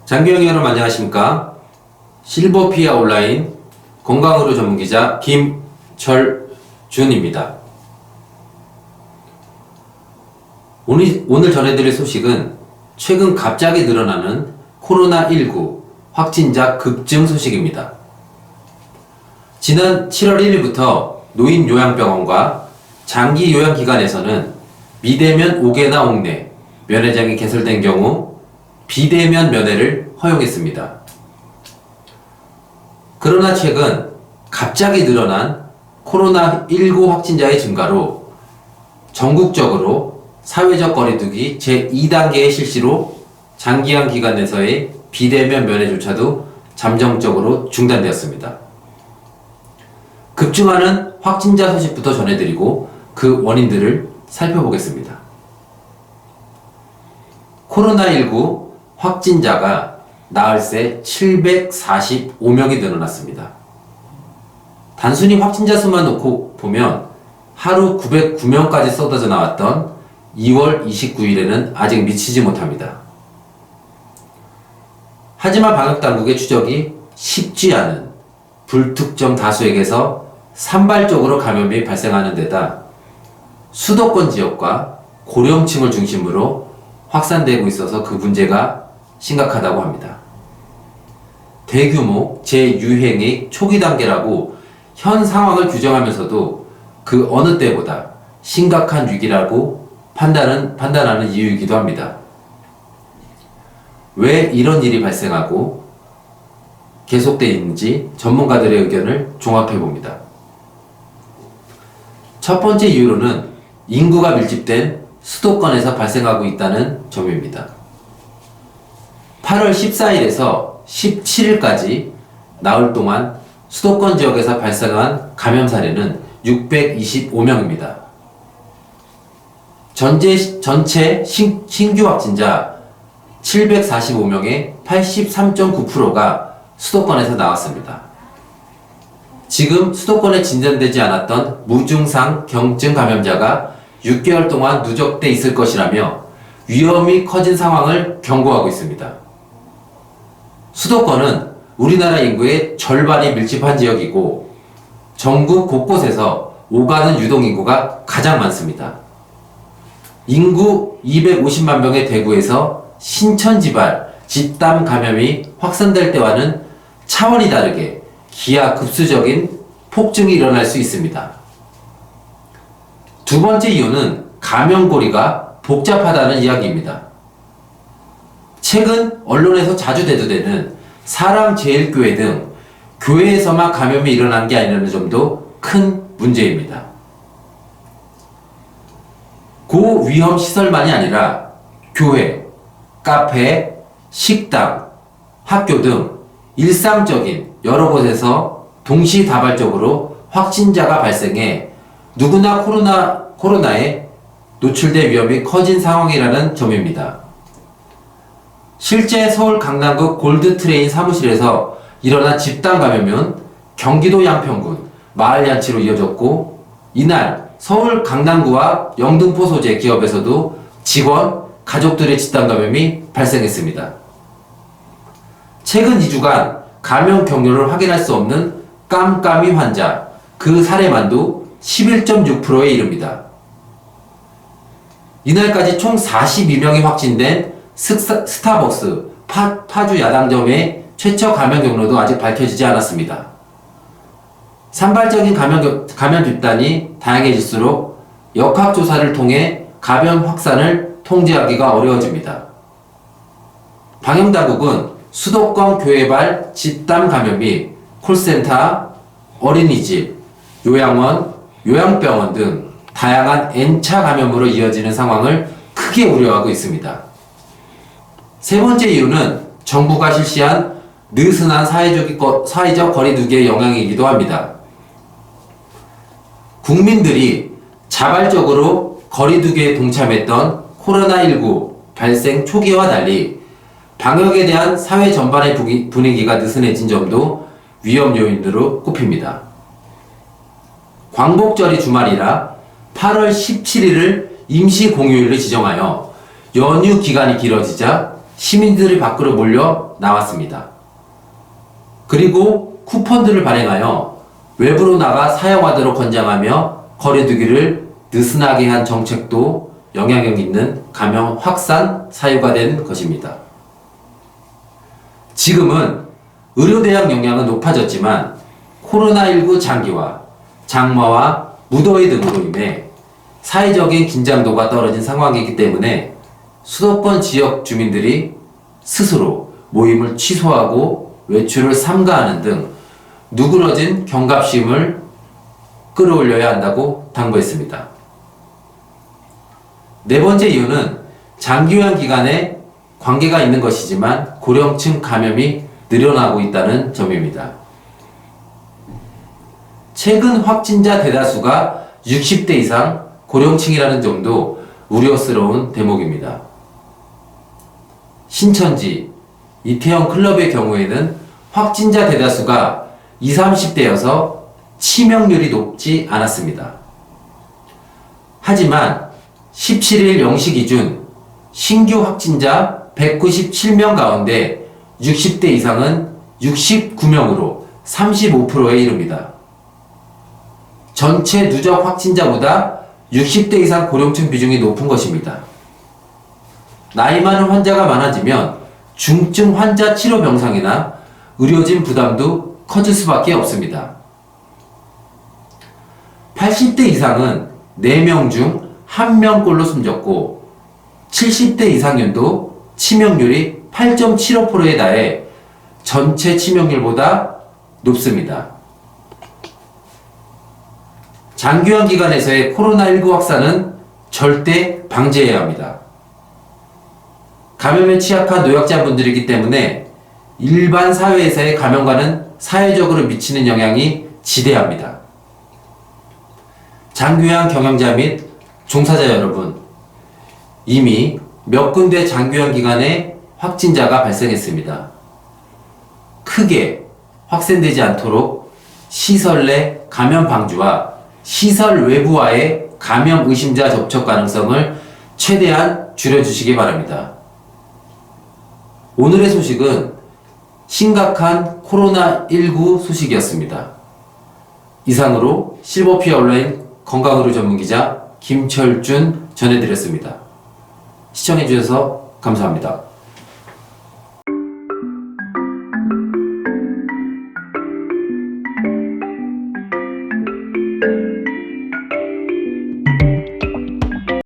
장기영 여러분 안녕하십니까? 실버피아 온라인 건강의료 전문기자 김철준입니다. 오늘 전해드릴 소식은 최근 갑자기 늘어나는 코로나19 확진자 급증 소식입니다. 지난 7월 1일부터 노인요양병원과 장기요양기관에서는 미대면 5개나 옥내 면회장이 개설된 경우 비대면 면회를 허용했습니다. 그러나 최근 갑자기 늘어난 코로나19 확진자의 증가로 전국적으로 사회적 거리두기 제2단계의 실시로 장기요양 기관 내에서의 비대면 면회조차도 잠정적으로 중단되었습니다. 급증하는 확진자 소식부터 전해드리고 그 원인들을 살펴보겠습니다. 코로나19 확진자가 나흘새 745명이 늘어났습니다. 단순히 확진자 수만 놓고 보면 하루 909명까지 쏟아져 나왔던 2월 29일에는 아직 미치지 못합니다. 하지만 방역당국의 추적이 쉽지 않은 불특정 다수에게서 산발적으로 감염이 발생하는 데다 수도권 지역과 고령층을 중심으로 확산되고 있어서 그 문제가 심각하다고 합니다. 대규모 재유행의 초기 단계라고 현 상황을 규정하면서도 그 어느 때보다 심각한 위기라고 판단하는 이유이기도 합니다. 왜 이런 일이 발생하고 계속되어 있는지 전문가들의 의견을 종합해 봅니다. 첫 번째 이유로는 인구가 밀집된 수도권에서 발생하고 있다는 점입니다. 8월 14일에서 17일까지 나흘 동안 수도권 지역에서 발생한 감염 사례는 625명입니다. 전체 신규 확진자 745명의 83.9%가 수도권에서 나왔습니다. 지금 수도권에 진단되지 않았던 무증상 경증 감염자가 6개월 동안 누적돼 있을 것이라며 위험이 커진 상황을 경고하고 있습니다. 수도권은 우리나라 인구의 절반이 밀집한 지역이고 전국 곳곳에서 오가는 유동인구가 가장 많습니다. 인구 250만 명의 대구에서 신천지발 집단 감염이 확산될 때와는 차원이 다르게 기하급수적인 폭증이 일어날 수 있습니다. 두 번째 이유는 감염고리가 복잡하다는 이야기입니다. 최근 언론에서 자주 대두되는 사랑제일교회 등 교회에서만 감염이 일어난 게 아니라는 점도 큰 문제입니다. 고위험 시설만이 아니라 교회, 카페, 식당, 학교 등 일상적인 여러 곳에서 동시다발적으로 확진자가 발생해 누구나 코로나에 노출될 위험이 커진 상황이라는 점입니다. 실제 서울 강남구 골드트레인 사무실에서 일어난 집단 감염은 경기도 양평군 마을잔치로 이어졌고 이날 서울 강남구와 영등포 소재 기업에서도 직원, 가족들의 집단 감염이 발생했습니다. 최근 2주간 감염 경로를 확인할 수 없는 깜깜이 환자, 그 사례만도 11.6%에 이릅니다. 이날까지 총 42명이 확진된 스타벅스 파주 야당점의 최초 감염 경로도 아직 밝혀지지 않았습니다. 산발적인 감염 집단이 다양해질수록 역학조사를 통해 감염 확산을 통제하기가 어려워집니다. 방역당국은 수도권 교회발 집단 감염 및 콜센터, 어린이집, 요양원, 요양병원 등 다양한 N차 감염으로 이어지는 상황을 크게 우려하고 있습니다. 세 번째 이유는 정부가 실시한 느슨한 사회적 거리두기의 영향이기도 합니다. 국민들이 자발적으로 거리두기에 동참했던 코로나19 발생 초기와 달리 방역에 대한 사회 전반의 분위기가 느슨해진 점도 위험 요인으로 꼽힙니다. 광복절이 주말이라 8월 17일을 임시 공휴일로 지정하여 연휴 기간이 길어지자 시민들이 밖으로 몰려 나왔습니다. 그리고 쿠폰들을 발행하여 외부로 나가 사용하도록 권장하며 거리두기를 느슨하게 한 정책도 영향력 있는 감염 확산 사유가 된 것입니다. 지금은 의료대학 역량은 높아졌지만 코로나19 장기화, 장마와 무더위 등으로 인해 사회적인 긴장도가 떨어진 상황이기 때문에 수도권 지역 주민들이 스스로 모임을 취소하고 외출을 삼가하는 등 누그러진 경각심을 끌어올려야 한다고 당부했습니다. 네 번째 이유는 장기화한 기간에 관계가 있는 것이지만 고령층 감염이 늘어나고 있다는 점입니다. 최근 확진자 대다수가 60대 이상 고령층이라는 점도 우려스러운 대목입니다. 신천지, 이태원 클럽의 경우에는 확진자 대다수가 20, 30대여서 치명률이 높지 않았습니다. 하지만 17일 0시 기준 신규 확진자 197명 가운데 60대 이상은 69명으로 35%에 이릅니다. 전체 누적 확진자보다 60대 이상 고령층 비중이 높은 것입니다. 나이 많은 환자가 많아지면 중증 환자 치료 병상이나 의료진 부담도 커질 수밖에 없습니다. 80대 이상은 4명 중 1명꼴로 숨졌고 70대 이상률도 치명률이 8.75%에 달해 전체 치명률보다 높습니다. 장기화 기간에서의 코로나19 확산은 절대 방지해야 합니다. 감염에 취약한 노약자분들이기 때문에 일반 사회에서의 감염과는 사회적으로 미치는 영향이 지대합니다. 장기화 경영자 및 종사자 여러분, 이미 몇 군데 장기화 기간에 확진자가 발생했습니다. 크게 확산되지 않도록 시설 내 감염 방지와 시설 외부와의 감염 의심자 접촉 가능성을 최대한 줄여주시기 바랍니다. 오늘의 소식은 심각한 코로나19 소식이었습니다. 이상으로 실버피어 온라인 건강의료 전문기자 김철준 전해드렸습니다. 시청해주셔서 감사합니다.